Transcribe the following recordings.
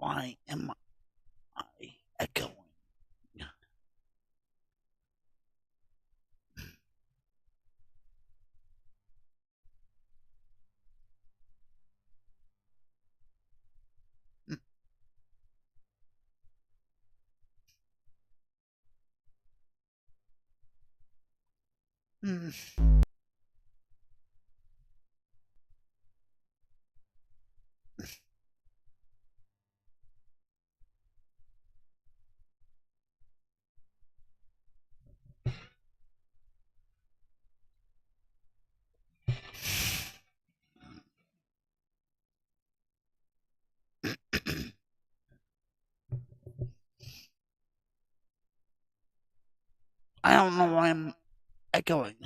why am I echoing? Hmm. I don't know why I'm echoing.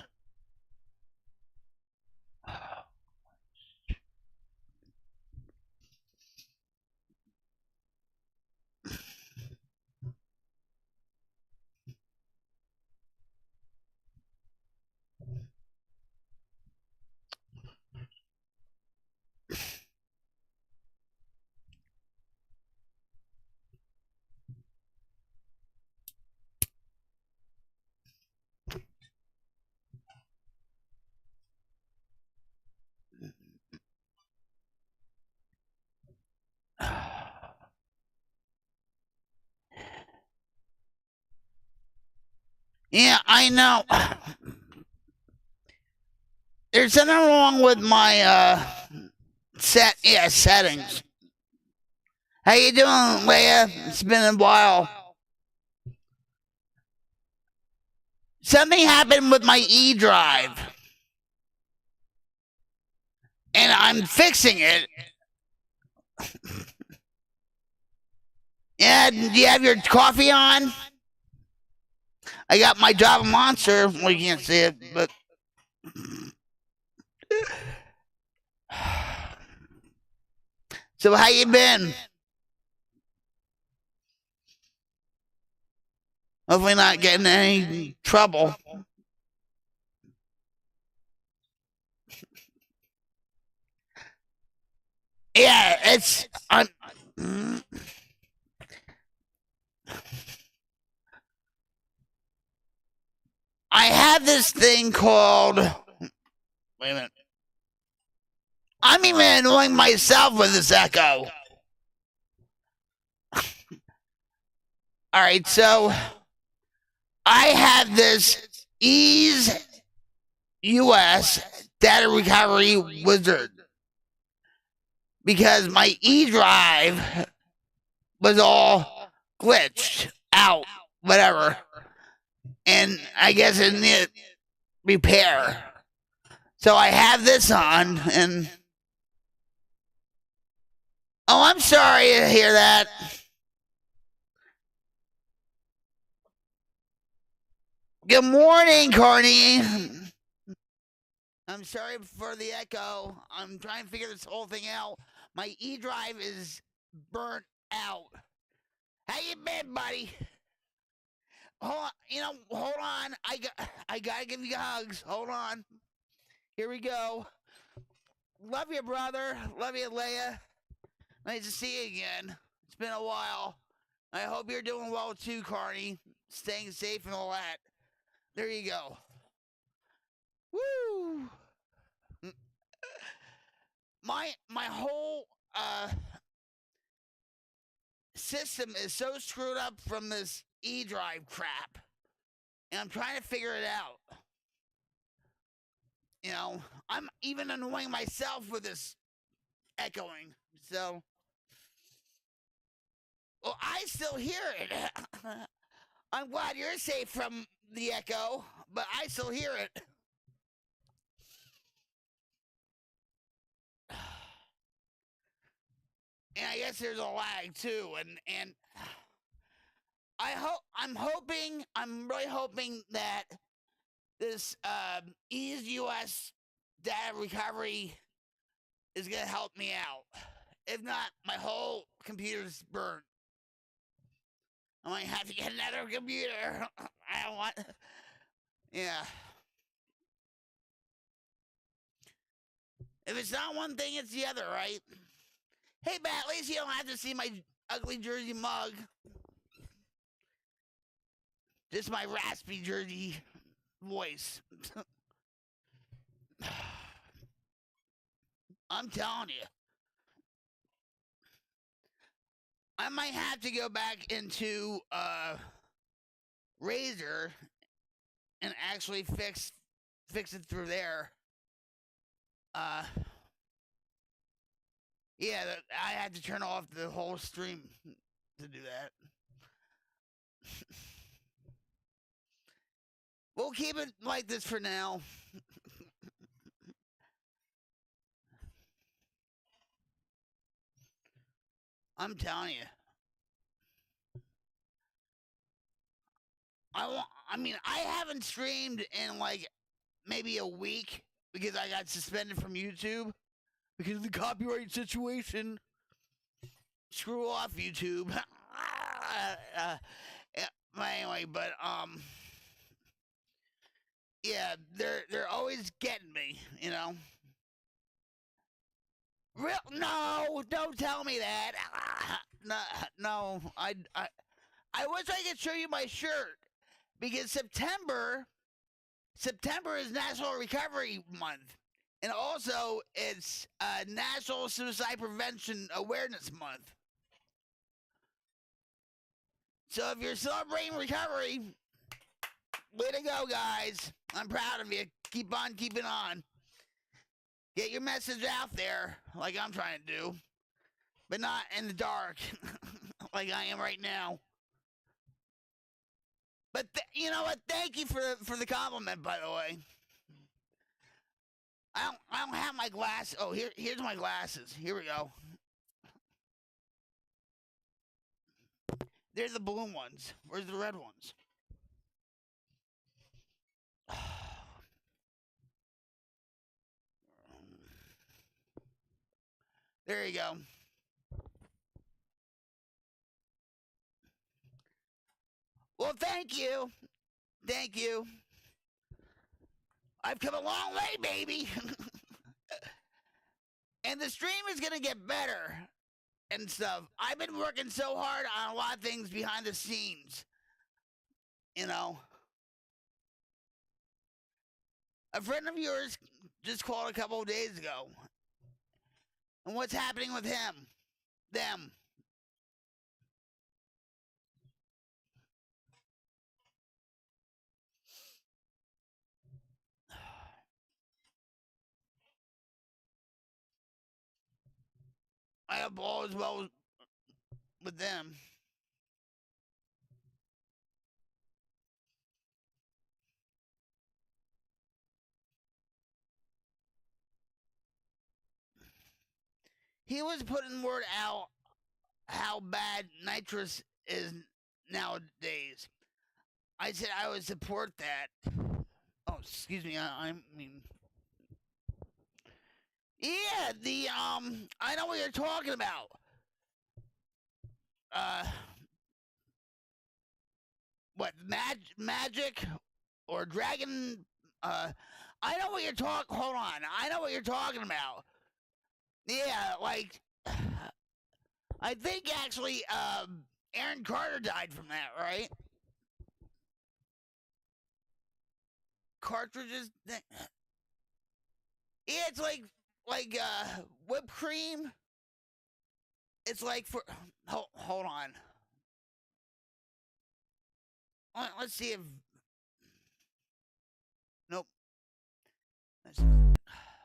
Yeah, I know. There's something wrong with my settings. How you doing, Leia? It's been a while. Something happened with my E drive, and I'm fixing it. Yeah, do you have your coffee on? I got my Java Monster. Well, you can't see it, but so how you been? Hopefully not getting any trouble. Yeah, it's I have this thing called. Wait a minute. I'm even annoying myself with this echo. All right, so I have this Issues.If data recovery wizard because my E drive was all glitched out, whatever, and I guess it needed repair. So I have this on, and oh, I'm sorry to hear that. Good morning, Carney. I'm sorry for the echo. I'm trying to figure this whole thing out. My E drive is burnt out. How you been, buddy? Hold on. I gotta give you hugs. Hold on. Here we go. Love you, brother. Love you, Leia. Nice to see you again. It's been a while. I hope you're doing well too, Carney. Staying safe and all that. There you go. Woo! My whole system is so screwed up from this E drive crap, and I'm trying to figure it out. I'm even annoying myself with this echoing. So, well, I still hear it. I'm glad you're safe from the echo, but I still hear it. And I guess there's a lag too, and I'm really hoping that this Ease US data recovery is gonna help me out. If not, my whole computer's burnt. I might have to get another computer. I don't want. Yeah. If it's not one thing, it's the other, right? Hey, but at least you don't have to see my ugly Jersey mug. Just my raspy Jersey voice. I'm telling you. I might have to go back into Razor and actually fix it through there. Yeah, I had to turn off the whole stream to do that. We'll keep it like this for now. I'm telling you. I mean, I haven't streamed in like maybe a week because I got suspended from YouTube because of the copyright situation. Screw off YouTube. Anyway, but yeah, they're always getting me, you know. Real? No, don't tell me that. No, I wish I could show you my shirt because September is National Recovery Month, and also it's National Suicide Prevention Awareness Month. So if you're celebrating recovery, way to go, guys! I'm proud of you. Keep on keeping on. Get your message out there, like I'm trying to do, but not in the dark, like I am right now. But you know what? Thank you for the compliment, by the way. I don't have my glasses. Oh, here's my glasses. Here we go. They're the balloon ones. Where's the red ones? There you go. Well, thank you. Thank you. I've come a long way, baby. And the stream is going to get better and stuff. I've been working so hard on a lot of things behind the scenes. You know. A friend of yours just called a couple of days ago. And what's happening with him? Them. I hope all is well with them. He was putting word out how bad nitrous is nowadays. I said I would support that. Oh, excuse me. I mean, yeah, the I know what you're talking about. What magic or dragon? I know what you're talking. Hold on, I know what you're talking about. Yeah, like I think actually, Aaron Carter died from that, right? Cartridges. Yeah, it's like whipped cream. It's like for hold on. Let's see if nope.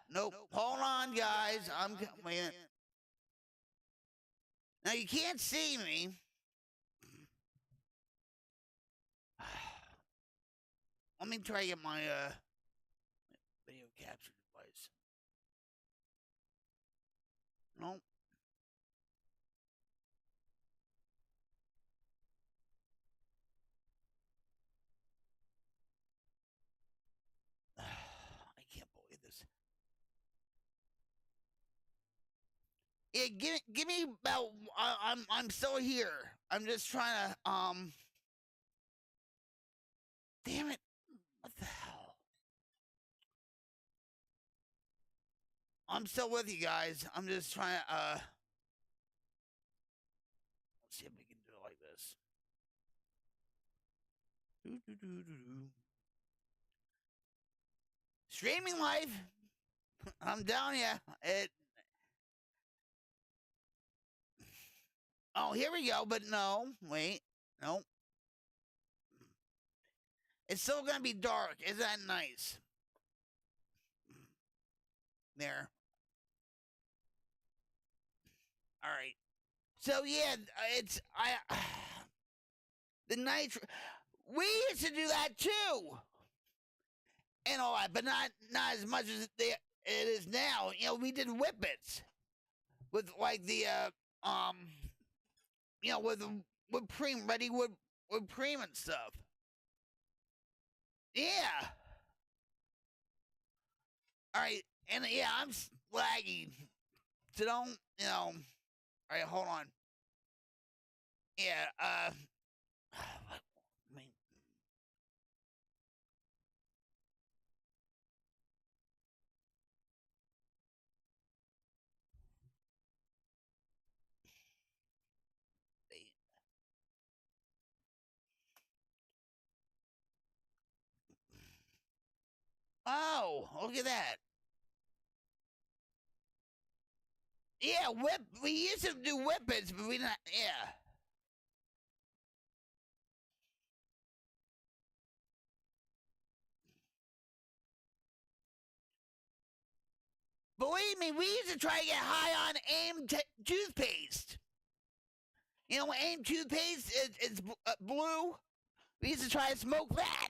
Nope. Hold on, guys. I'm wait. Now you can't see me. Let me try to get my video capture device. Nope. I can't believe this. Yeah, give me about. I'm still here. I'm just trying to Damn it! What the hell? I'm still with you guys. I'm just trying to Streaming life. I'm telling you, it. Oh, here we go. But no, wait, no. It's still gonna be dark. Isn't that nice? There. All right. So yeah, it's the night. We used to do that too, and all that, but not as much as it is now. You know, we did whippets with like the you know, with whipped cream, ready with cream and stuff. Yeah. All right, and yeah, I'm laggy, so don't you know? All right, hold on. Yeah. I mean, oh, look at that. Yeah, whip. We used to do whippets, but we not. Yeah. Believe me, we used to try to get high on AIM toothpaste. You know, AIM toothpaste is blue. We used to try to smoke that.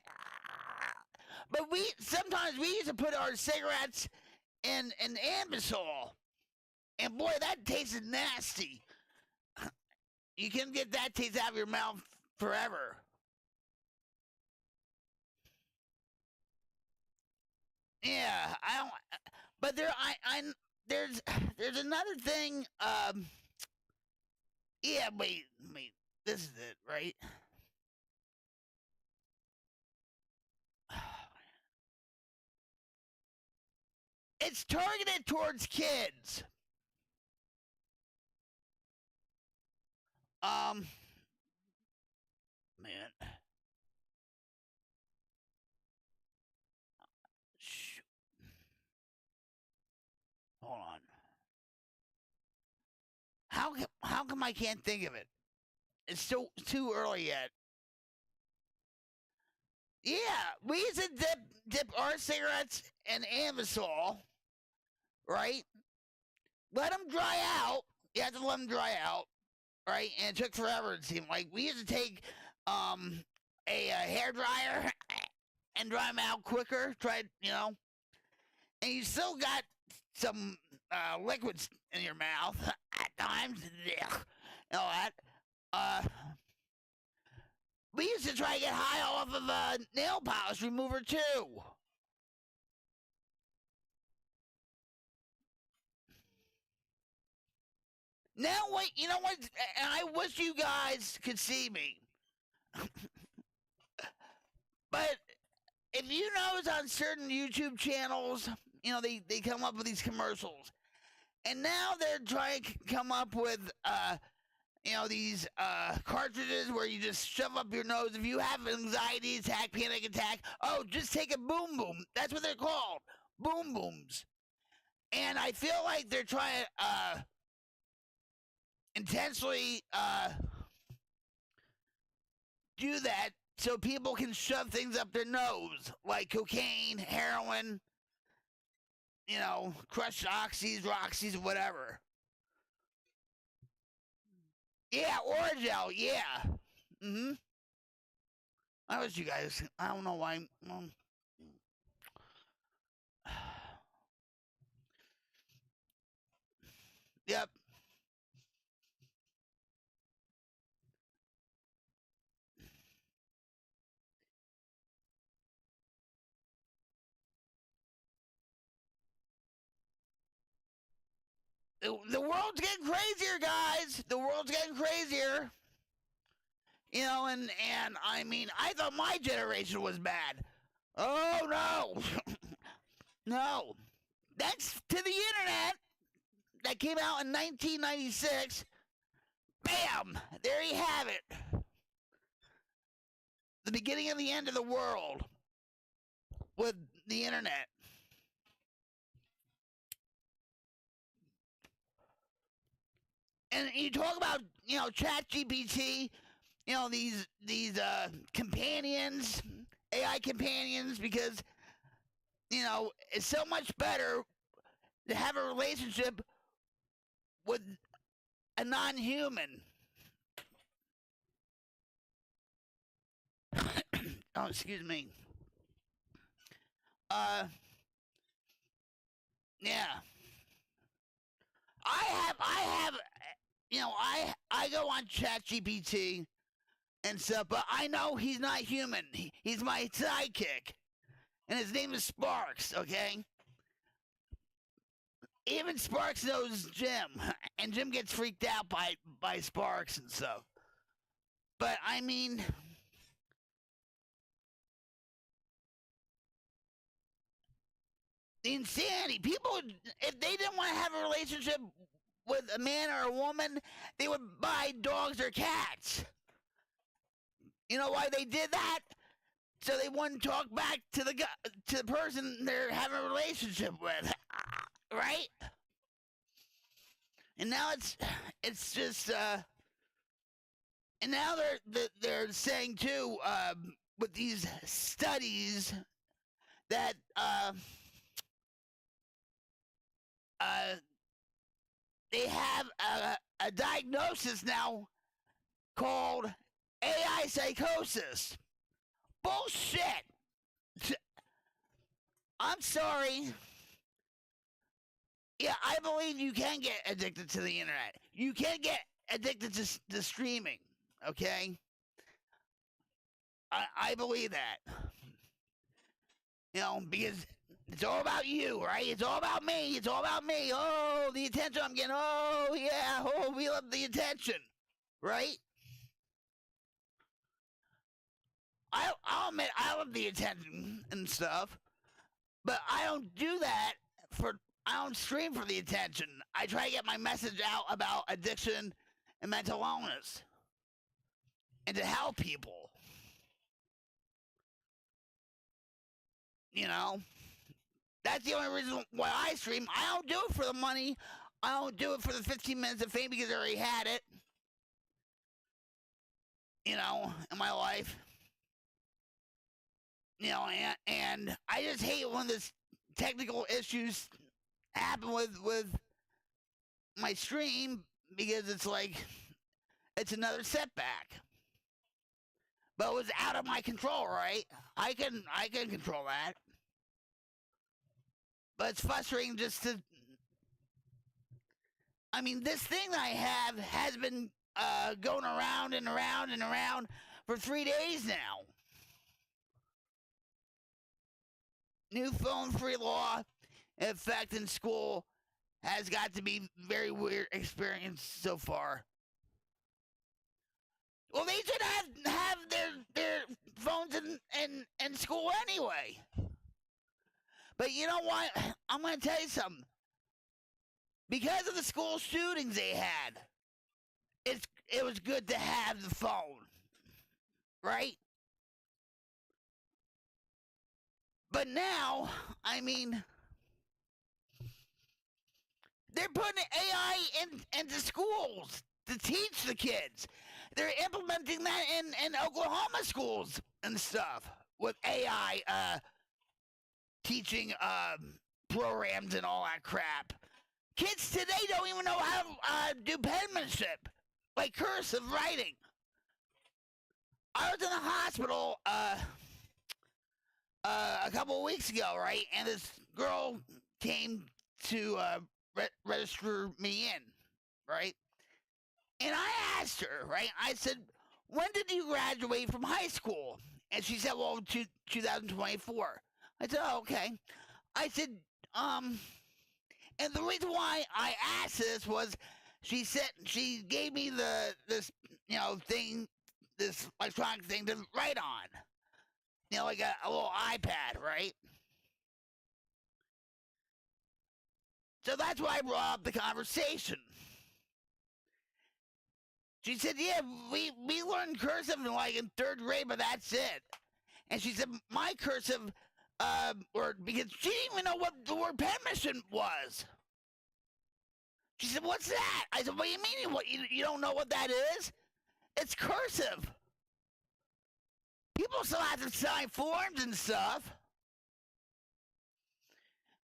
But we sometimes we used to put our cigarettes in ambisol, and boy, that tasted nasty. You can get that taste out of your mouth forever. Yeah, I don't. But there's there's another thing. Yeah, wait. This is it, right? It's targeted towards kids. Um, man, Shh. Hold on. How come I can't think of it? It's still too early yet. Yeah, we used to dip our cigarettes in Ambisol, right? Let them dry out. You have to let them dry out, right? And it took forever. It seemed like we used to take um a hair dryer and dry them out quicker. Try, you know, and you still got some liquids in your mouth at times. Ugh, and all that. Uh, we used to try to get high off of nail polish remover too. Now wait, you know what? And I wish you guys could see me, but if you notice on certain YouTube channels, you know they come up with these commercials, and now they're trying to come up with you know these cartridges where you just shove up your nose. If you have anxiety attack, panic attack, oh, just take a boom boom. That's what they're called, boom booms. And I feel like they're trying to intentionally do that so people can shove things up their nose, like cocaine, heroin, you know, crushed oxys, roxys, whatever. Yeah, Oragel, yeah. Mm-hmm. I wish you guys. I don't know why. Yep. The world's getting crazier, guys. The world's getting crazier. You know, and I mean, I thought my generation was bad. Oh no, no. That's to the internet that came out in 1996. Bam! There you have it. the beginning of the end of the world with the internet. And you talk about, Chat GPT, these companions, AI companions, because it's so much better to have a relationship with a non-human. Oh, excuse me. Yeah. I have, I go on ChatGPT and stuff, but I know he's not human. He's my sidekick, and his name is Sparks. Okay. Even Sparks knows Jim, and Jim gets freaked out by Sparks and stuff. But I mean, the insanity. People, if they didn't want to have a relationship with a man or a woman, they would buy dogs or cats. You know why they did that? So they wouldn't talk back to the person they're having a relationship with, right? And now it's just and now they're saying too, with these studies that they have a diagnosis now called AI psychosis. Bullshit. I'm sorry. Yeah, I believe you can get addicted to the internet. You can get addicted to streaming. Okay, I believe that. Because it's all about you, right? It's all about me. It's all about me. Oh, the attention I'm getting. Oh, yeah. Oh, we love the attention, right? I'll admit I love the attention and stuff, but I don't do that I don't stream for the attention. I try to get my message out about addiction and mental illness and to help people. That's the only reason why I stream. I don't do it for the money. I don't do it for the 15 minutes of fame because I already had it. In my life. And I just hate when this technical issues happen with my stream because it's like it's another setback. But it was out of my control, right? I can control that. But it's frustrating just to. I mean, this thing I have has been going around and around and around for 3 days now. New phone-free law in effect in school has got to be very weird experience so far. Well, they should have their phones in school anyway. But you know what? I'm going to tell you something. Because of the school shootings they had, it was good to have the phone, right? But now, I mean, they're putting AI into schools to teach the kids. They're implementing that in Oklahoma schools and stuff with AI teaching programs and all that crap. Kids today don't even know how to do penmanship, like cursive writing. I was in the hospital a couple of weeks ago, right? And this girl came to register me in, right? And I asked her, right? I said, when did you graduate from high school? And she said, well, 2024. I said, oh, okay. I said, and the reason why I asked this was she gave me this thing, this electronic thing to write on. Like a little iPad, right? So that's why I brought up the conversation. She said, "Yeah, we learned cursive in third grade, but that's it." And she said, "My cursive, or because she didn't even know what the word penmanship was." She said, "What's that?" I said, "What do you mean? What you don't know what that is? It's cursive. People still have to sign forms and stuff."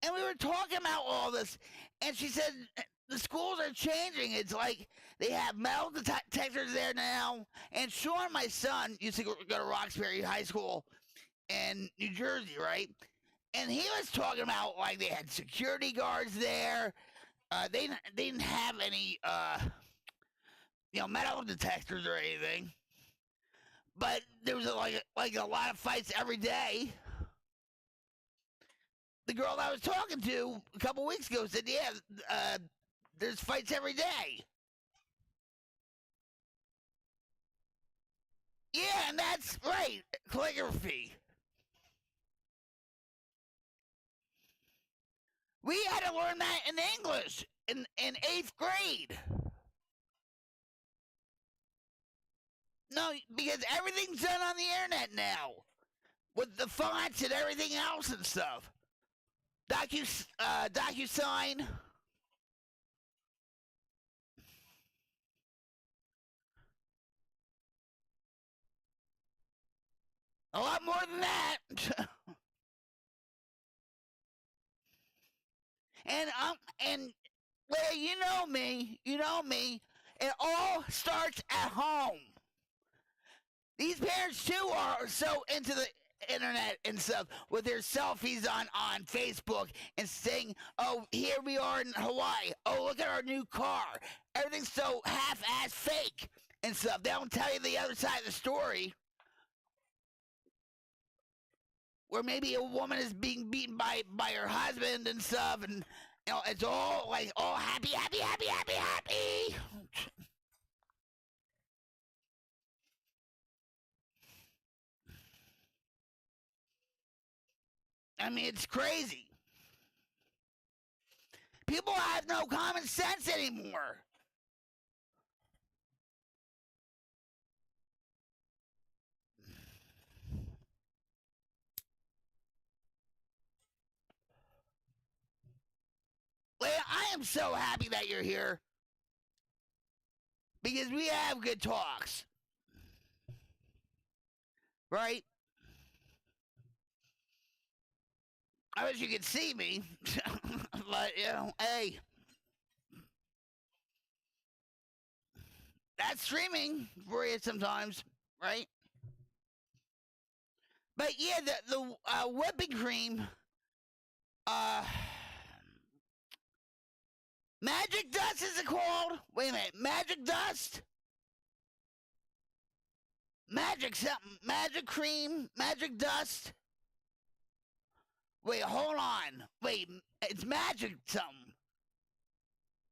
And we were talking about all this, and she said the schools are changing. It's like they have metal detectors there now. And Sean, my son, used to go to Roxbury High School in New Jersey, right? And he was talking about like they had security guards there. They didn't have any metal detectors or anything, but there was like a lot of fights every day. The girl I was talking to a couple weeks ago said, "Yeah, there's fights every day." Yeah, and that's right, calligraphy. We had to learn that in English in eighth grade. No, because everything's done on the internet now with the fonts and everything else and stuff. DocuSign. A lot more than that. And well, you know me. It all starts at home. These parents too are so into the internet and stuff with their selfies on Facebook and saying, "Oh, here we are in Hawaii. Oh, look at our new car." Everything's so half-ass fake and stuff. They don't tell you the other side of the story, where maybe a woman is being beaten by her husband and stuff, and it's all like all happy, happy, happy, happy, happy. I mean, it's crazy. People have no common sense anymore. Leia, I am so happy that you're here because we have good talks, right? I wish you could see me, but hey, that's streaming for you sometimes, right? But yeah, the whipping cream, uh, magic dust is it called? Wait a minute, magic dust, magic something, magic cream, magic dust. Wait, hold on. Wait, it's magic something.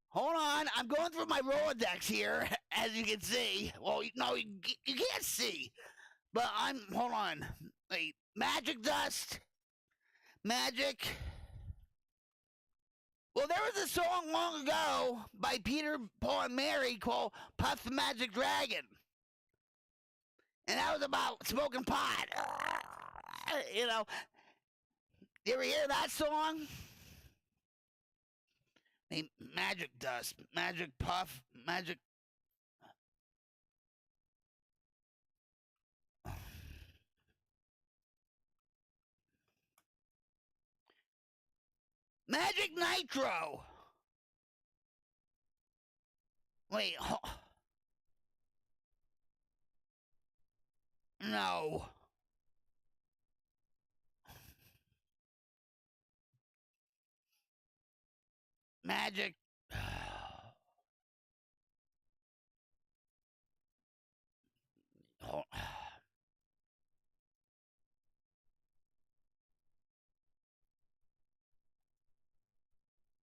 Hold on, I'm going through my Rolodex here, as you can see. Well, no, you can't see, but hold on. Wait, magic dust, magic. Well, there was a song long ago by Peter, Paul, and Mary called Puff the Magic Dragon. And that was about smoking pot. You know, you ever hear that song? Hey, magic dust, magic puff, magic. Magic Nitro. Wait, no. Magic.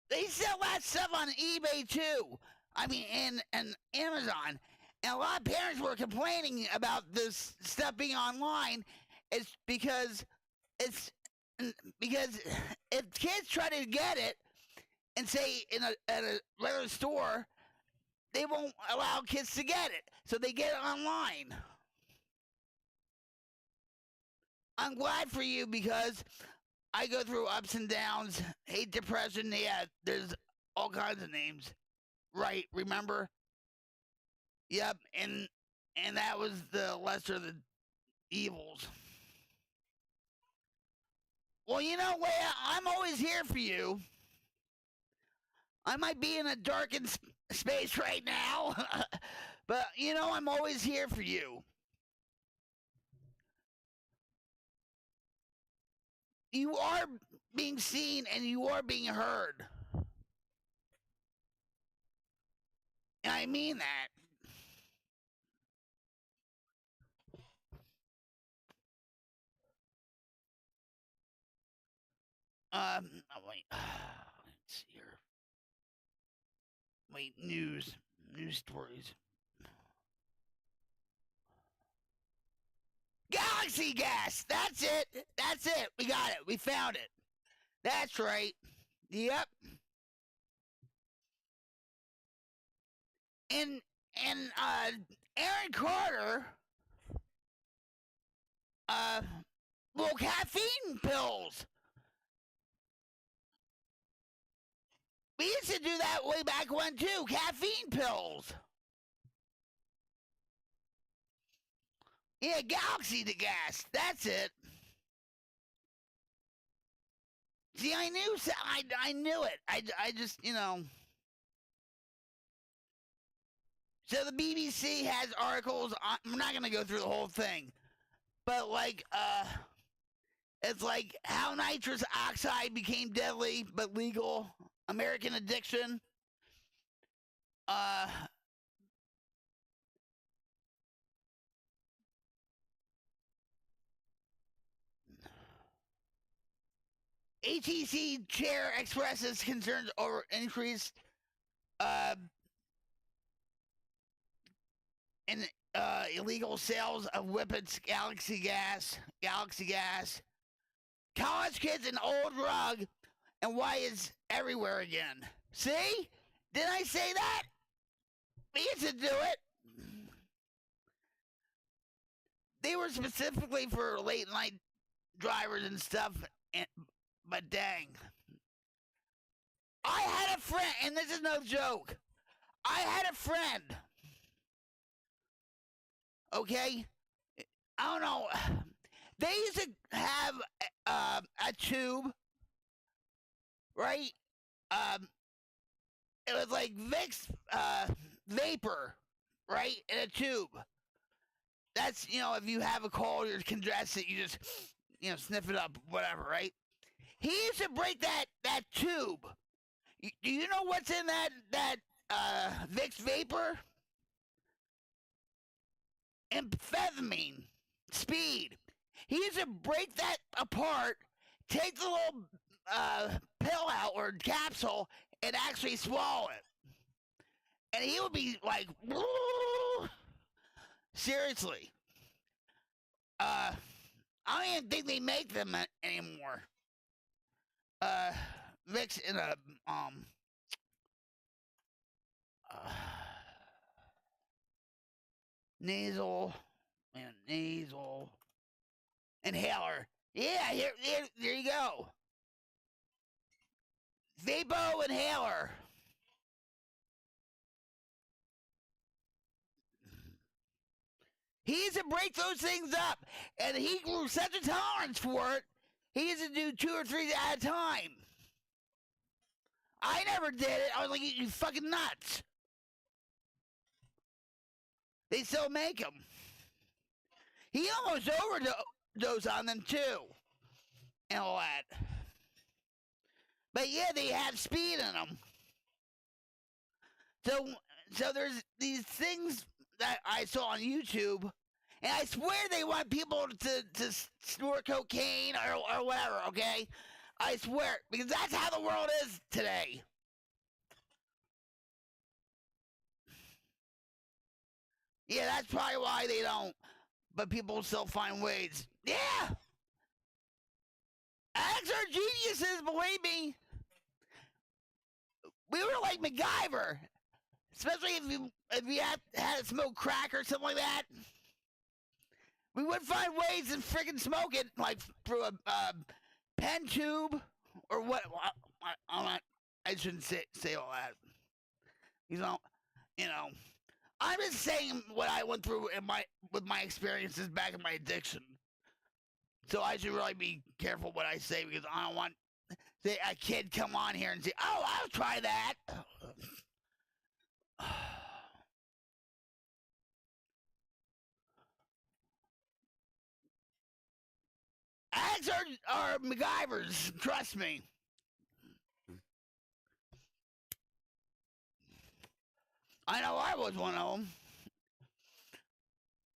They sell that stuff on eBay too. I mean, and Amazon. And a lot of parents were complaining about this stuff being online. It's it's because if kids try to get it and say at a regular store, they won't allow kids to get it, so they get it online. I'm glad for you because I go through ups and downs, hate, depression. Yeah, there's all kinds of names. Right? Remember? Yep. And that was the lesser of the evils. Well, you know, Leia, I'm always here for you. I might be in a darkened space right now, but you know, I'm always here for you. You are being seen and you are being heard. And I mean that. Oh, wait. Let's see here. Wait, news stories. Galaxy gas. That's it. That's it. We got it. We found it. That's right. Yep. And and Aaron Carter. Uh, well, caffeine pills. We used to do that way back when too. Caffeine pills. Yeah, Galaxy the gas. That's it. See, I knew. I knew it. I just, you know. So the BBC has articles. I'm not gonna go through the whole thing, but like, it's like how nitrous oxide became deadly but legal. American addiction. Uh, ATC chair expresses concerns over increased uh, in illegal sales of Whippets Galaxy gas, college kids an old drug, and why it's everywhere again. See? Didn't I say that? We used to do it. They were specifically for late night drivers and stuff, and, but dang. I had a friend, and this is no joke. I had a friend. Okay? I don't know. They used to have a tube, right? It was like Vicks vapor, right? In a tube. That's, you know, if you have a cold or congested, you just, you know, sniff it up, whatever, right? He used to break that tube. Do you know what's in that Vicks vapor? Amphetamine, speed. He used to break that apart, take the little pill out or capsule, and actually swallow it. And he would be like, seriously. I don't even think they make them anymore. Uh, Vicks in a uh, nasal inhaler. Yeah, here, there you go. Vapo inhaler. He used to break those things up, and he grew such a tolerance for it. He used to do 2 or 3 at a time. I never did it. I was like, you fucking nuts. They still make them. He almost overdosed on them too, and all that. But yeah, they have speed in them. So there's these things that I saw on YouTube, and I swear they want people to snort cocaine or whatever, okay? I swear, because that's how the world is today. Yeah, that's probably why they don't, but people still find ways. Yeah! Addicts are geniuses, believe me. We were like MacGyver. especially if you had to smoke crack or something like that. We would find ways to freaking smoke it, like through a pen tube or what. I shouldn't say all that. You know. I'm just saying what I went through with my experiences back in my addiction. So I should really be careful what I say because I don't want a kid come on here and say, "Oh, I'll try that." Ads are MacGyvers, trust me. I know I was one of them.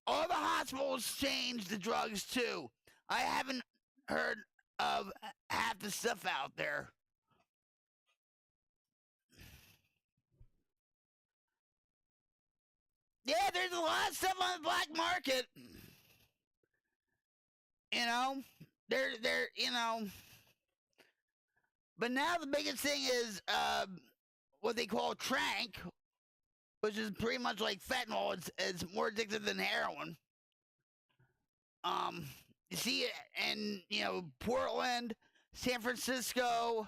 All the hospitals changed the drugs too. I haven't heard of half the stuff out there. Yeah, there's a lot of stuff on the black market. You know, they're But now the biggest thing is what they call trank, which is pretty much like fentanyl. It's more addictive than heroin. You see it in Portland, San Francisco,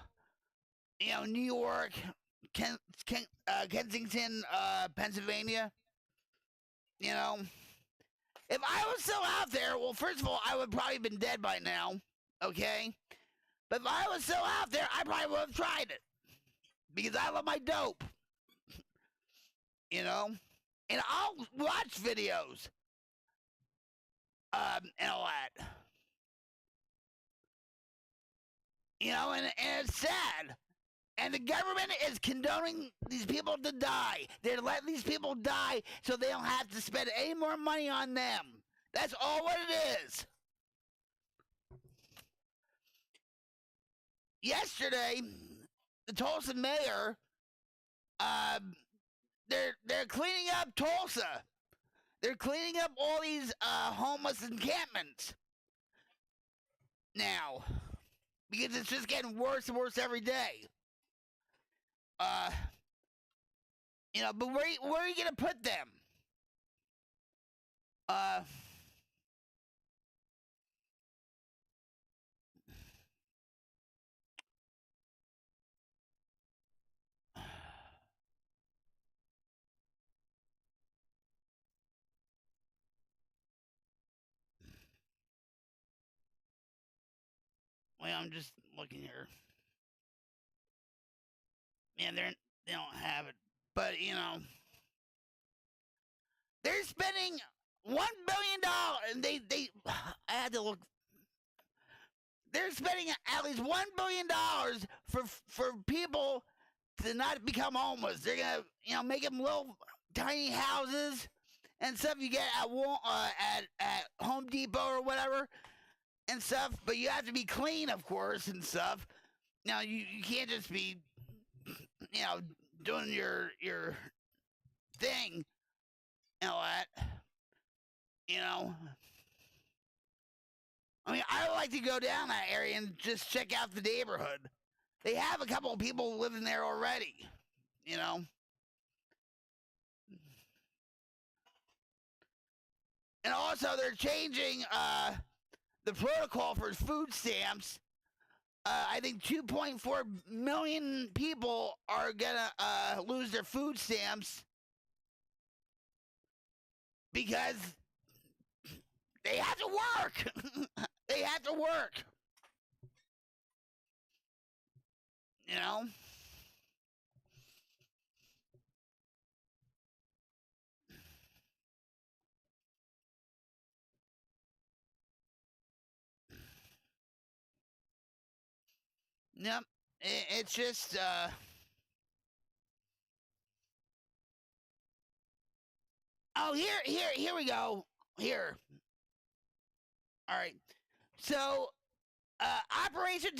New York, Kensington, Pennsylvania. If I was still out there, well, first of all, I would probably been dead by now. Okay, but if I was still out there, I probably would have tried it because I love my dope. And I'll watch videos, and all that. And it's sad. And the government is condoning these people to die. They're letting these people die so they don't have to spend any more money on them. That's all what it is. Yesterday, the Tulsa mayor, they're cleaning up Tulsa. They're cleaning up all these homeless encampments now because it's just getting worse and worse every day. But where are you gonna put them? Well, I'm just looking here. Man, they don't have it, but they're spending $1 billion, and they I had to look. They're spending at least $1 billion for people to not become homeless. They're gonna make them little tiny houses and stuff you get at Home Depot or whatever and stuff. But you have to be clean, of course, and stuff. Now you can't just be doing your thing and all that. I mean, I like to go down that area and just check out the neighborhood. They have a couple of people living there already, And also, they're changing the protocol for food stamps. I think 2.4 million people are gonna lose their food stamps because they have to work. They have to work. Yep. It's just oh, here we go. Here. All right. So, operation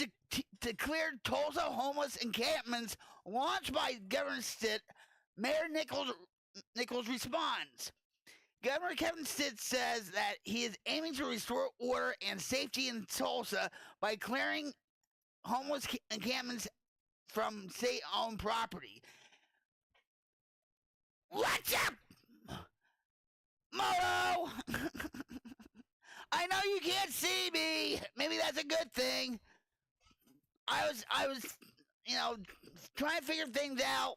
to clear Tulsa homeless encampments launched by Governor Stitt. Mayor Nichols responds. Governor Kevin Stitt says that he is aiming to restore order and safety in Tulsa by clearing homeless encampments from state-owned property. What's up, Moto? I know you can't see me. Maybe that's a good thing. I was, trying to figure things out.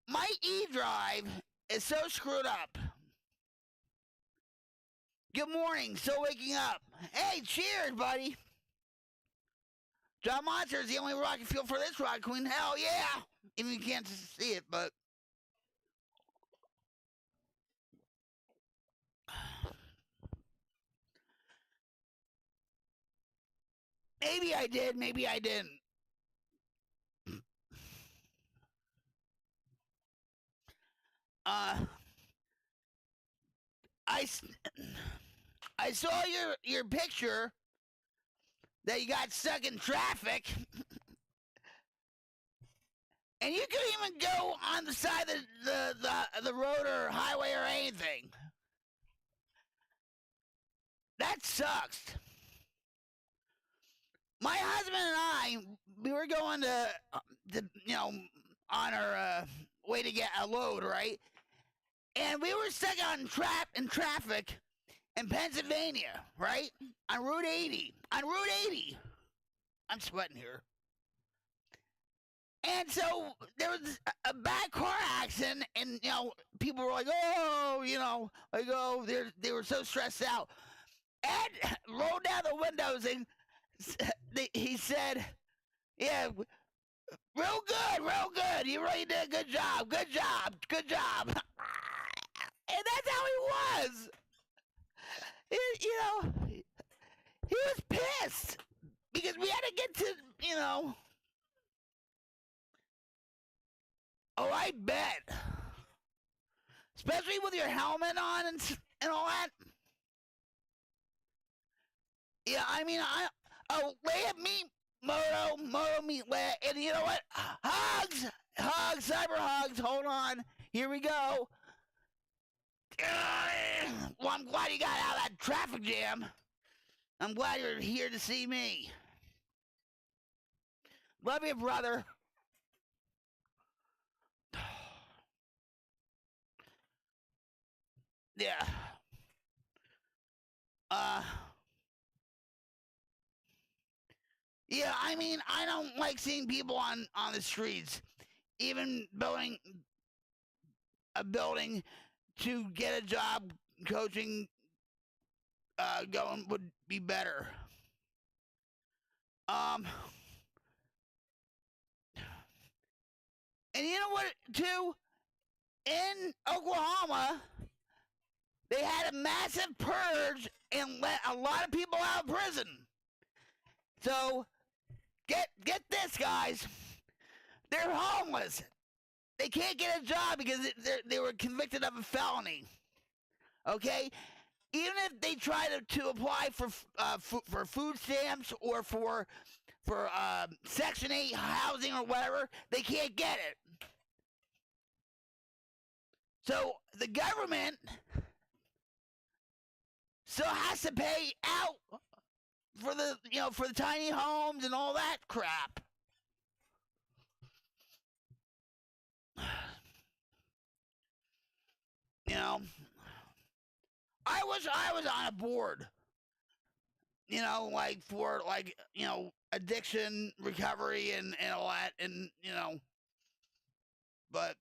My E-drive is so screwed up. Good morning, still waking up. Hey, cheers, buddy. John Monster is the only rocket fuel for this rock queen. Hell yeah. Even if you can't see it, but. Maybe I did, maybe I didn't. I saw your picture that you got stuck in traffic, and you couldn't even go on the side of the road or highway or anything. That sucks. My husband and I, we were going to on our way to get a load, right? And we were stuck in traffic in Pennsylvania, right? On Route 80. On Route 80. I'm sweating here. And so there was a bad car accident, and people were like, "Oh, they were so stressed out." Ed rolled down the windows and he said, "Yeah, real good. You really did a good job. Good job." And that's how he was. He was pissed because we had to get to, Oh, I bet. Especially with your helmet on and all that. Yeah, I mean, lay at me, Moto meet lay, and you know what? Hugs, cyber hugs. Hold on, here we go. Well, I'm glad you got out of that traffic jam. I'm glad you're here to see me. Love you, brother. Yeah. Yeah, I mean, I don't like seeing people on the streets. Even building a building to get a job coaching going would be better. And you know what, too? In Oklahoma, they had a massive purge and let a lot of people out of prison. So, get this, guys. They're homeless. They can't get a job because they were convicted of a felony. Okay? Even if they try to apply for food stamps or for Section 8 housing or whatever, they can't get it. So the government still has to pay out for the tiny homes and all that crap. I wish I was on a board. Like for addiction recovery and all that, and but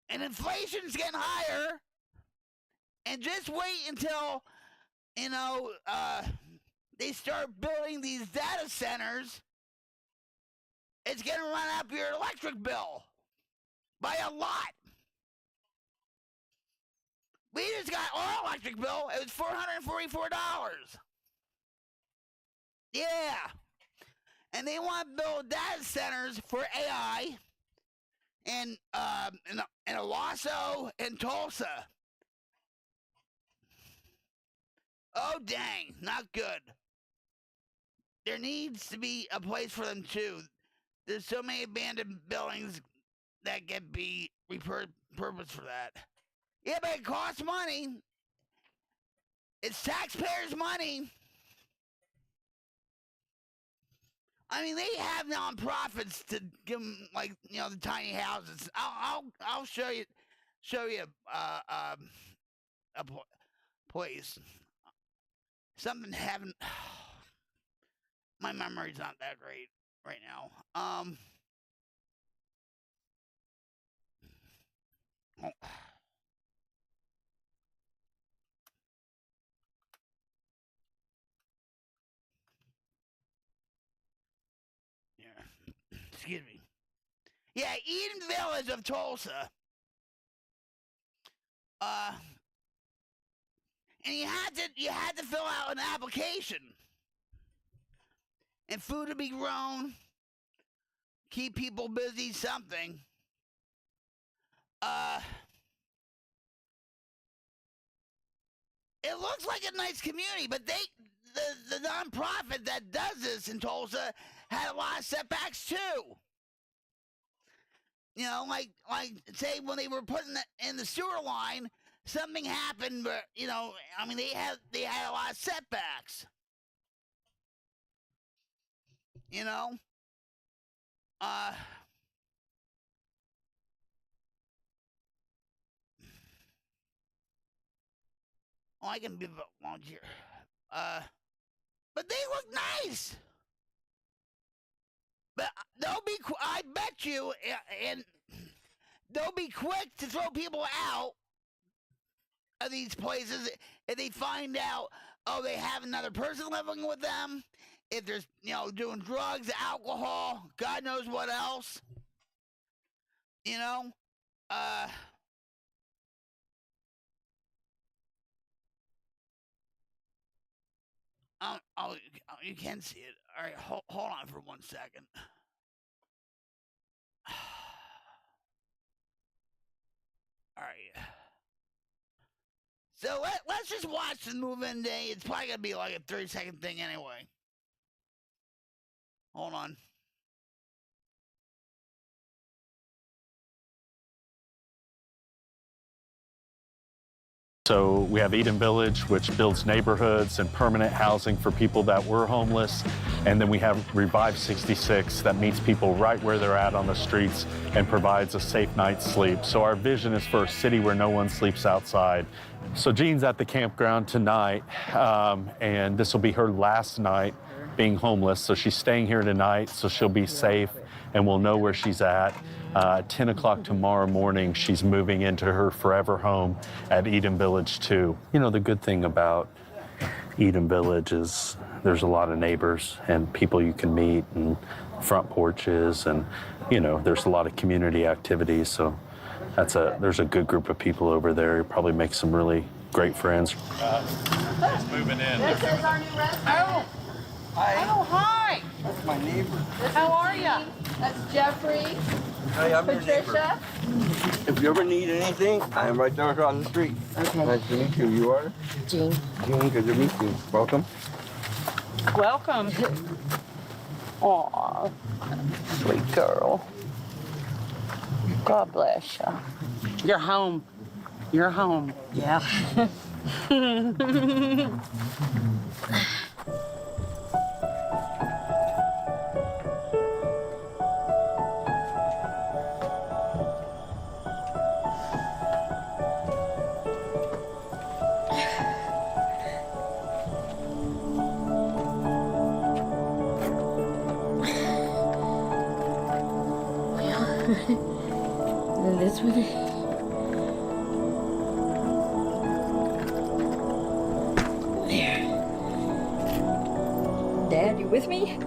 and inflation's getting higher, and just wait until they start building these data centers. It's gonna run up your electric bill by a lot. We just got our electric bill. It was $444. Yeah. And they want to build data centers for AI in Owasso and Tulsa. Oh, dang. Not good. There needs to be a place for them, too. There's so many abandoned buildings that can be repurposed for that. Yeah, but it costs money. It's taxpayers' money. I mean, they have nonprofits to give them, like, the tiny houses. I'll show you a place. Something haven't. My memory's not that great right now. Oh. Yeah. Excuse me. Yeah, Eden Village of Tulsa. And you had to fill out an application. And food to be grown. Keep people busy, something. It looks like a nice community, but the nonprofit that does this in Tulsa had a lot of setbacks too. Like say when they were putting in the sewer line, something happened where, I mean, they had a lot of setbacks. Oh, I can be a volunteer. But they look nice. But I bet you, and they'll be quick to throw people out of these places if they find out, they have another person living with them. If there's, doing drugs, alcohol, God knows what else. You can see it. All right, hold on for 1 second. All right. So let's just watch the move-in day. It's probably gonna be like a 30-second thing anyway. Hold on. So we have Eden Village, which builds neighborhoods and permanent housing for people that were homeless. And then we have Revive 66 that meets people right where they're at on the streets and provides a safe night's sleep. So our vision is for a city where no one sleeps outside. So Jean's at the campground tonight, and this will be her last night being homeless. So she's staying here tonight, so she'll be safe and we'll know where she's at. 10 o'clock tomorrow morning, she's moving into her forever home at Eden Village 2. The good thing about Eden Village is there's a lot of neighbors and people you can meet and front porches and, there's a lot of community activities. So there's a good group of people over there. You probably make some really great friends. He's moving in. This is our new resident. Oh. Hi. Oh, hi. That's my neighbor. How are you? That's Jeffrey. Hi, I'm Patricia. your neighbor. If you ever need anything, I'm right there across the street. Okay. Nice to meet you. You are? Jean. Jean, good to meet you. Welcome. Welcome. Aw, sweet girl. God bless you. You're home. You're home. Yeah. And this one. There. Dad, you with me?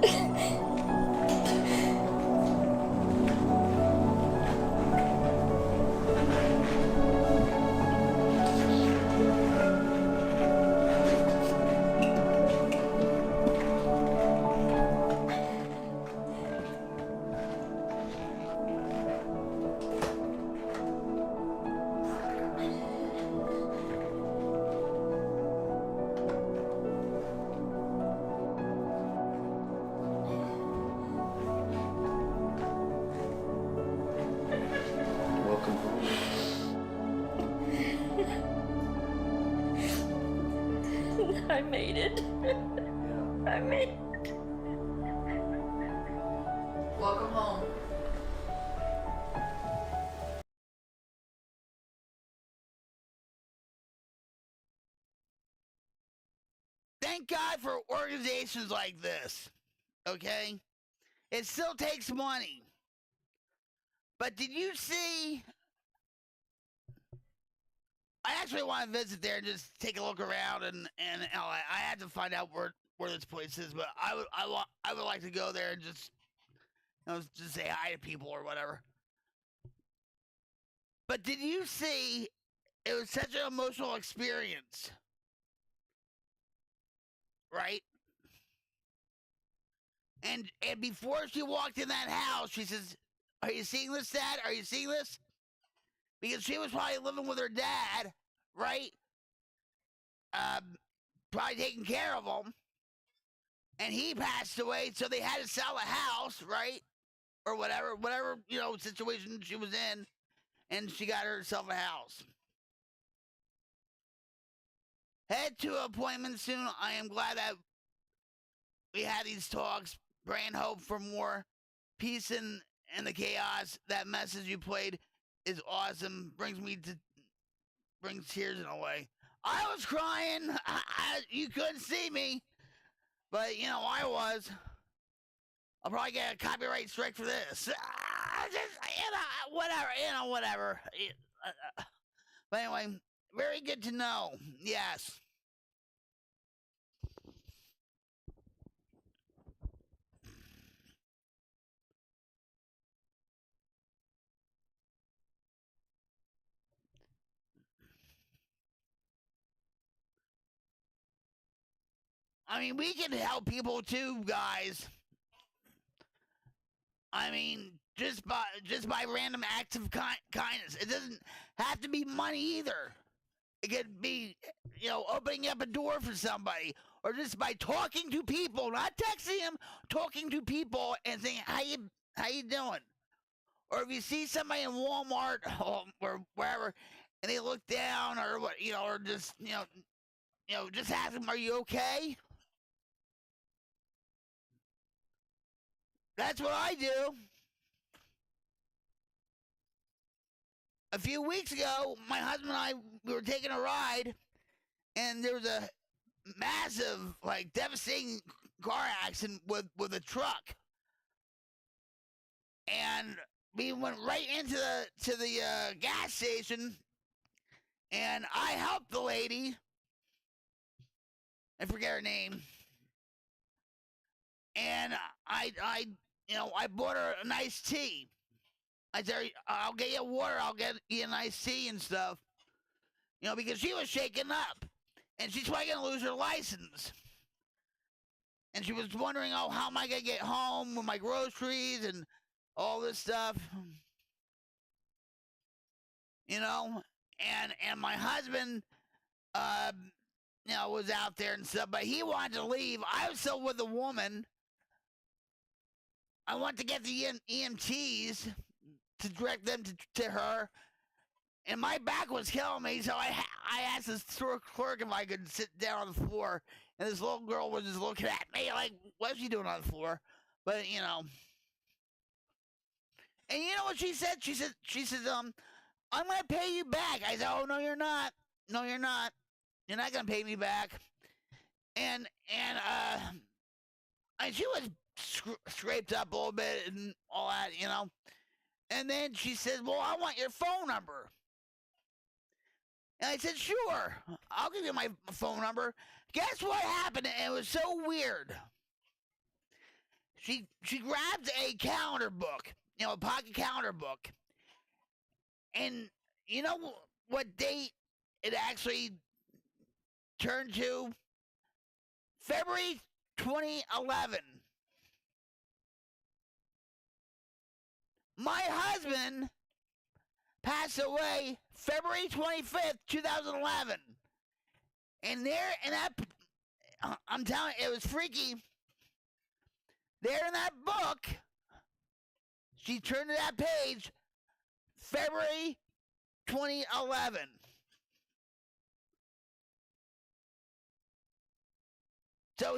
I made it. I made it. Welcome home. Thank God for organizations like this, okay? It still takes money. But did you see? I actually want to visit there and just take a look around, and I had to find out where this place is. But I would like to go there and just just say hi to people or whatever. But did you see? It was such an emotional experience, right? And before she walked in that house, she says, "Are you seeing this, Dad? Are you seeing this?" Because she was probably living with her dad, right? Probably taking care of him, and he passed away, so they had to sell a house, right? Or whatever situation she was in, and she got herself a house. Head to an appointment soon. I am glad that we had these talks. Praying hope for more peace in the chaos. That message you played is awesome. Brings tears in a way. I was crying. You couldn't see me, but I was. I'll probably get a copyright strike for this. Whatever. But anyway, very good to know. Yes. I mean, we can help people too, guys. I mean, just by random acts of kindness. It doesn't have to be money either. It could be, opening up a door for somebody, or just by talking to people, not texting them, talking to people and saying, how you doing? Or if you see somebody in Walmart or wherever, and they look down, or what, or just just ask them, are you okay? That's what I do. A few weeks ago, my husband and I, we were taking a ride, and there was a massive, devastating car accident with a truck, and we went right into the gas station, and I helped the lady. I forget her name, and I bought her a nice tea. I said, I'll get you water, I'll get you a nice tea and stuff, because she was shaken up, and she's probably gonna lose her license. And she was wondering, how am I going to get home with my groceries and all this stuff? And my husband, was out there and stuff, but he wanted to leave. I was still with a woman. I want to get the EMTs to direct them to her. And my back was killing me, so I asked the store clerk if I could sit down on the floor. And this little girl was just looking at me like, what's she doing on the floor? But, And you know what she said? She said, I'm going to pay you back. I said, oh, no, you're not. No, you're not. You're not going to pay me back. And she was scraped up a little bit and all that, And then she said, well, I want your phone number. And I said, sure, I'll give you my phone number. Guess what happened? And it was so weird. She grabbed a calendar book, a pocket calendar book. And you know what date it actually turned to? February 2011. My husband passed away February 25th, 2011. And there in that, I'm telling you, it was freaky. There in that book, she turned to that page, February 2011. So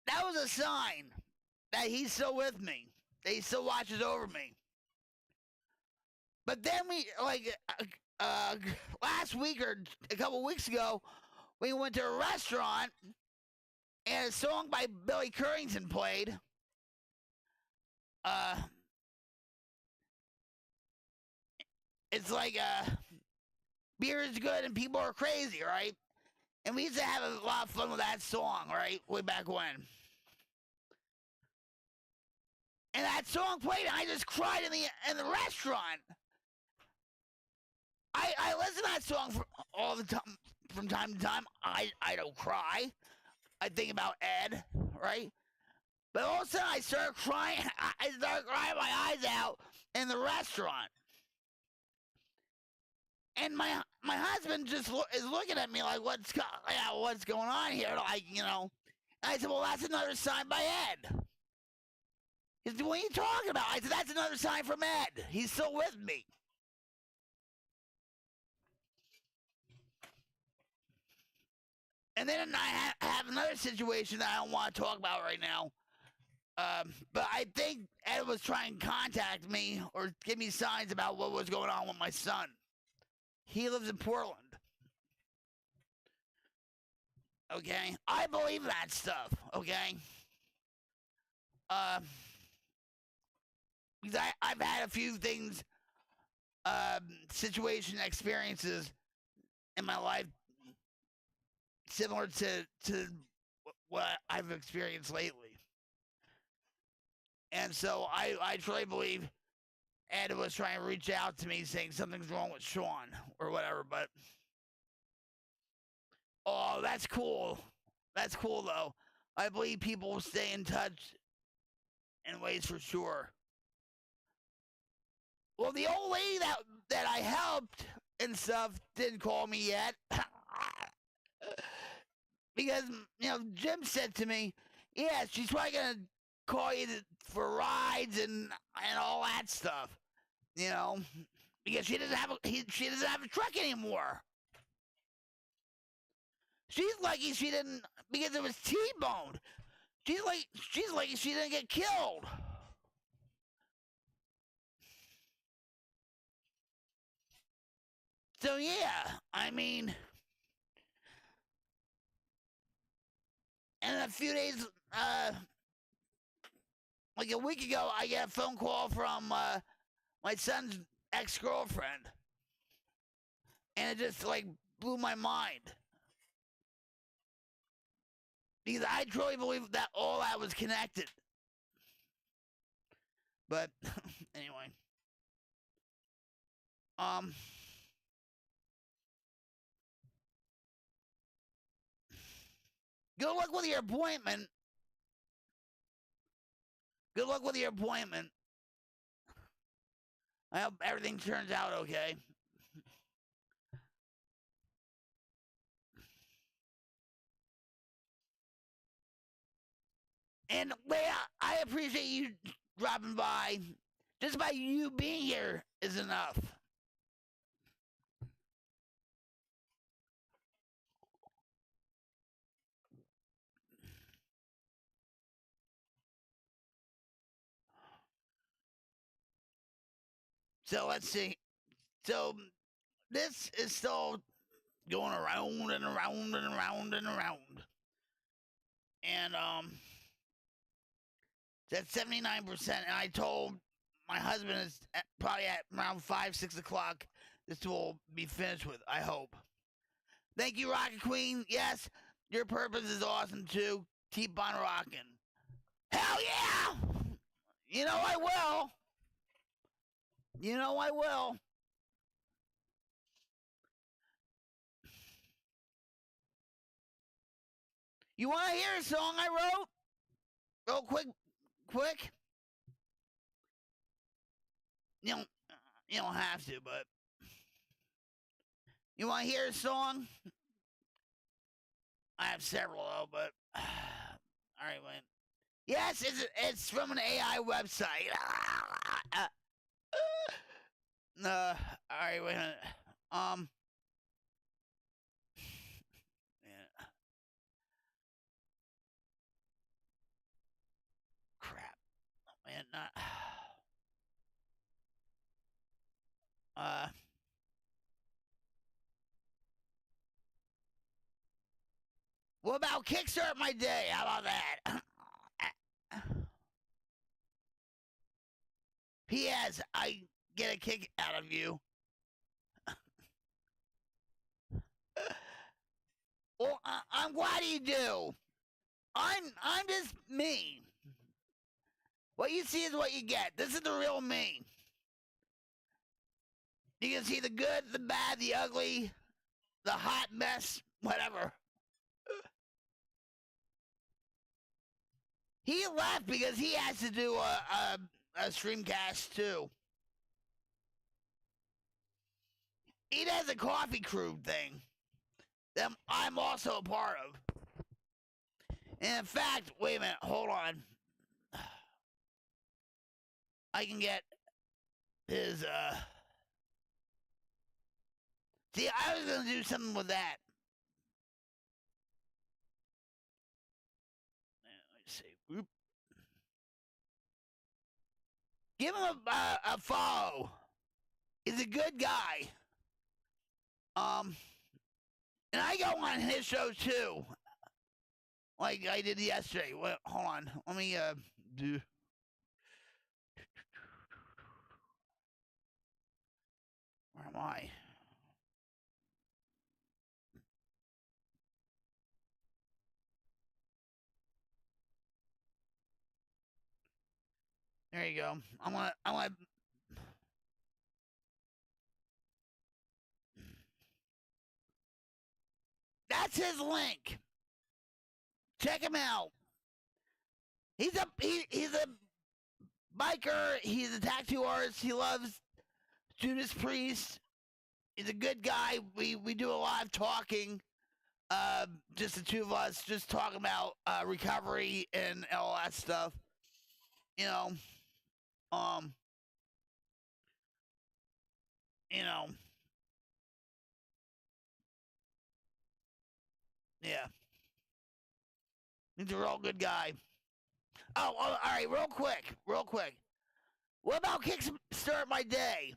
that was a sign that he's still with me. he still watches over me. But then we last week or a couple weeks ago, we went to a restaurant and a song by Billy Currington played. It's like beer is good and people are crazy, right? And we used to have a lot of fun with that song, right? Way back when. And that song played, and I just cried in the restaurant. I listen to that song all the time, from time to time. I don't cry. I think about Ed, right? But all of a sudden, I started crying. I started crying my eyes out in the restaurant. And my husband just is looking at me like, what's going on here? Like, And I said, well, that's another sign by Ed. He said, what are you talking about? I said, that's another sign from Ed. He's still with me. And then I have another situation that I don't want to talk about right now. But I think Ed was trying to contact me or give me signs about what was going on with my son. He lives in Portland. Okay? I believe that stuff, okay? Because I've had a few things, situation experiences in my life similar to what I've experienced lately. And so I truly believe Ed was trying to reach out to me saying something's wrong with Sean or whatever, but oh, that's cool. That's cool, though. I believe people will stay in touch in ways for sure. Well, the old lady that I helped and stuff didn't call me yet. Because, Jim said to me, yeah, she's probably going to call you for rides and all that stuff, because she doesn't have a truck anymore. She's lucky she didn't, because it was T-boned. She's lucky she didn't get killed. So yeah, and a few days, like a week ago, I get a phone call from my son's ex-girlfriend, and it just blew my mind. Because I truly believe that all that was connected. But anyway. Good luck with your appointment. Good luck with your appointment. I hope everything turns out okay. And Leah, I appreciate you dropping by. Just by you being here is enough. So let's see. So this is still going around and around and around and around. And it's at 79%. And I told my husband is probably at around 5, 6 o'clock. This will be finished with, I hope. Thank you, Rocket Queen. Yes, your purpose is awesome too. Keep on rocking. Hell yeah! I will. I will. You want to hear a song I wrote? Real quick? You don't have to, but you want to hear a song? I have several though, but all right, wait. Yes, it's from an AI website. All right, wait a minute. Yeah. Crap. Man, not. What about kickstart my day? How about that? P.S. I get a kick out of you. Well, I'm glad you do. I'm just me. What you see is what you get. This is the real me. You can see the good, the bad, the ugly, the hot mess, whatever. He left because he has to do a streamcast too. He does a coffee crew thing that I'm also a part of. And in fact, wait a minute, hold on. I can get his See, I was gonna do something with that. Let's see. Whoop. Give him a follow. He's a good guy. And I go on his show too, like I did yesterday. Well, hold on. Let me do. Where am I? There you go. I'm gonna. That's his link. Check him out. He's a biker. He's a tattoo artist. He loves Judas Priest. He's a good guy. We do a lot of talking. Just the two of us, just talking about recovery and all that stuff. You know, you know, yeah. He's a real good guy. Oh, all right, real quick. What about kickstart my day?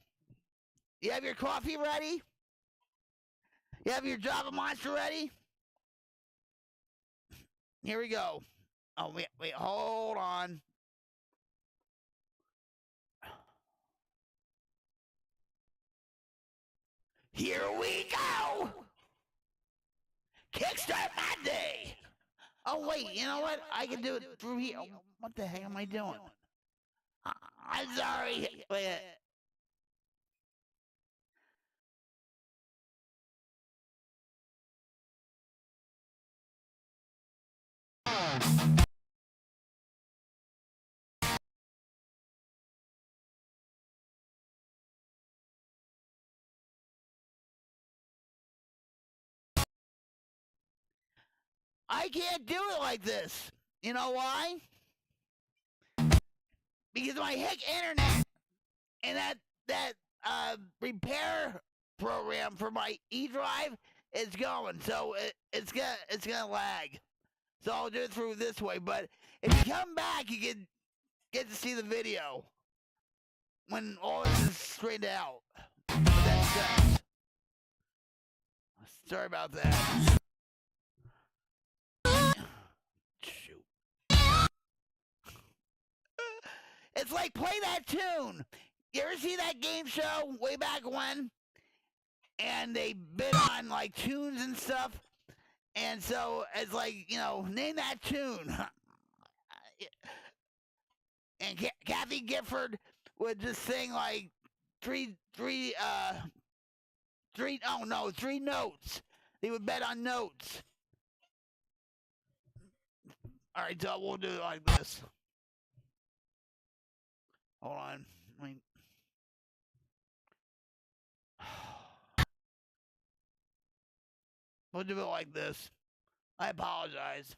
You have your coffee ready? You have your Java Monster ready? Here we go. Oh, wait, hold on. Here we go! Kickstart my day! Oh, wait, you know what? I can do it through here. Oh, what the heck am I doing? I'm sorry. Wait. I can't do it like this. You know why? Because my heck internet and that repair program for my E-Drive is going, so it's gonna lag. So I'll do it through this way. But if you come back, you can get to see the video when all this is straightened out. But that's good. Sorry about that. Shoot. It's like play that tune. You ever see that game show way back when? And they bid on like tunes and stuff. And so it's like, you know, name that tune. And Kathy Gifford would just sing like three notes. They would bet on notes. All right, so we'll do it like this. Hold on. We'll do it like this. I apologize.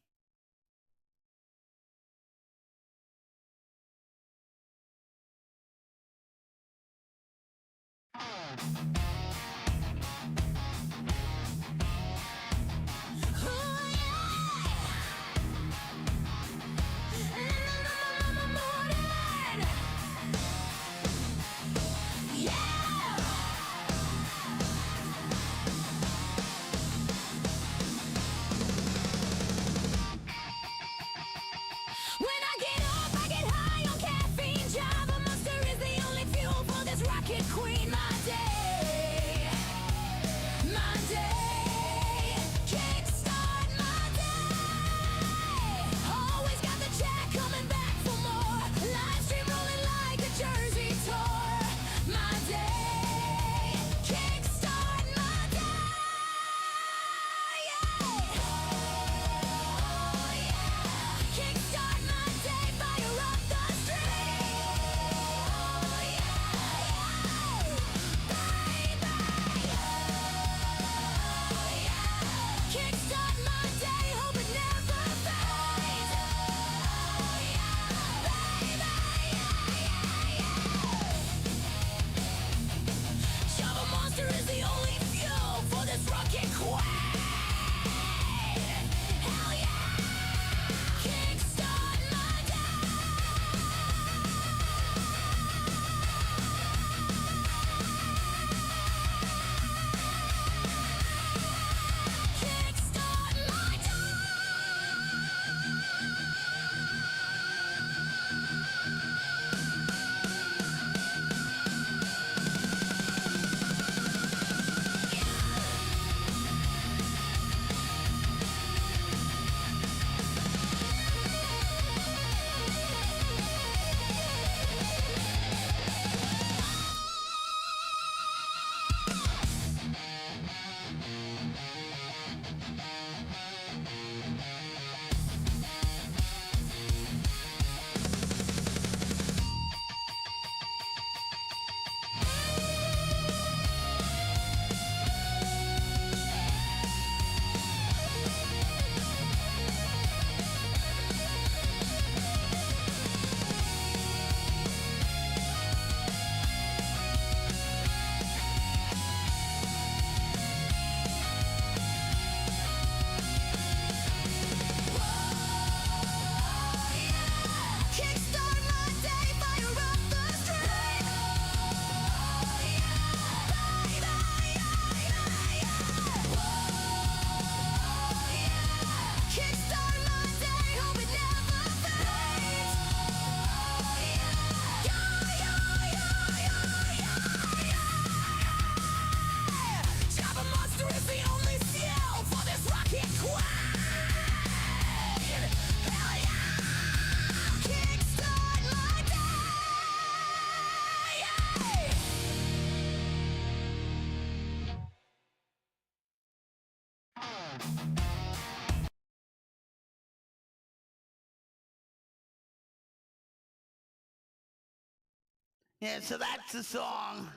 Yeah, so that's the song.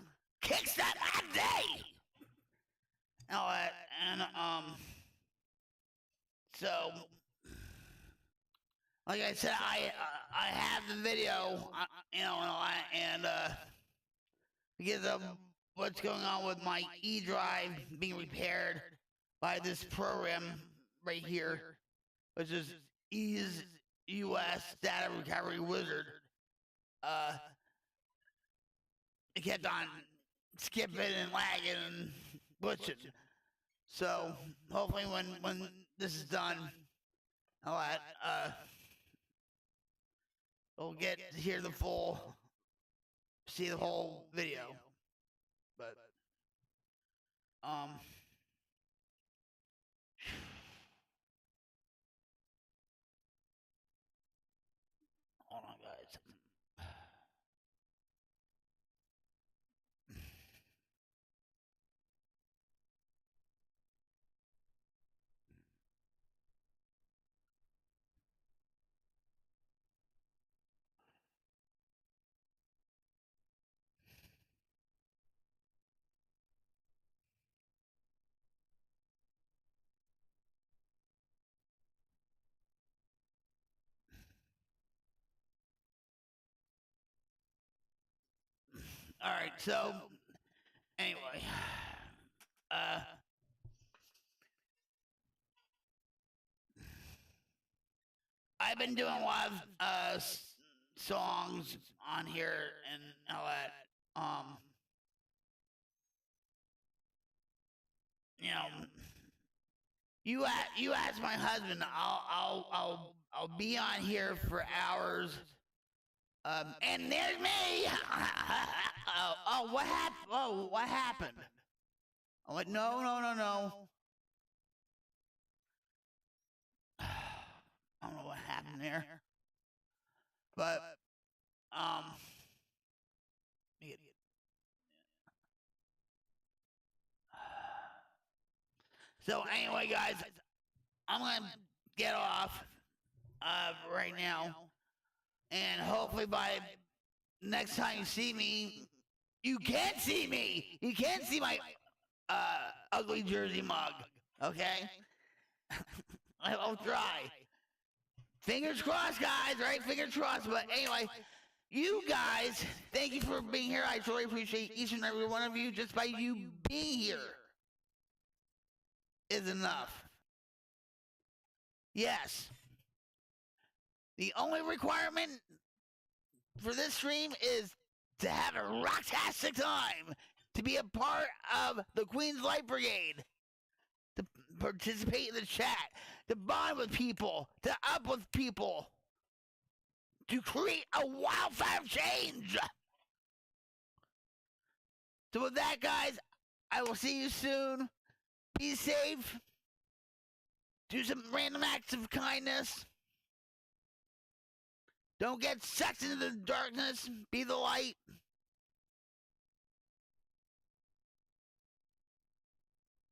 Kickstart My Day. All right, and so like I said, I have the video, and because of what's going on with my E drive being repaired by this program right here, which is Ease US Data Recovery Wizard. It kept on skipping and lagging and glitching. So hopefully when this is done, all right, we'll get to hear the full, see the whole video. But hold on, guys. All right, so anyway, I've been doing a lot of songs on here and all that. You know, you ask my husband, I'll be on here for hours. And there's me. What happened? Oh, what happened? I went, no. I don't know what happened there, but so anyway, guys, I'm gonna get off right now, and hopefully by next time you see me, you can see me. You can see my ugly jersey mug. Okay, I'll try. Fingers crossed, guys. Right? Fingers crossed. But anyway, you guys, thank you for being here. I truly appreciate each and every one of you. Just by you being here is enough. Yes. The only requirement for this stream is to have a rocktastic time, to be a part of the Queen's Light Brigade, to participate in the chat, to bond with people, to up with people, to create a wildfire of change. So with that, guys, I will see you soon. Be safe. Do some random acts of kindness. Don't get sucked into the darkness. Be the light.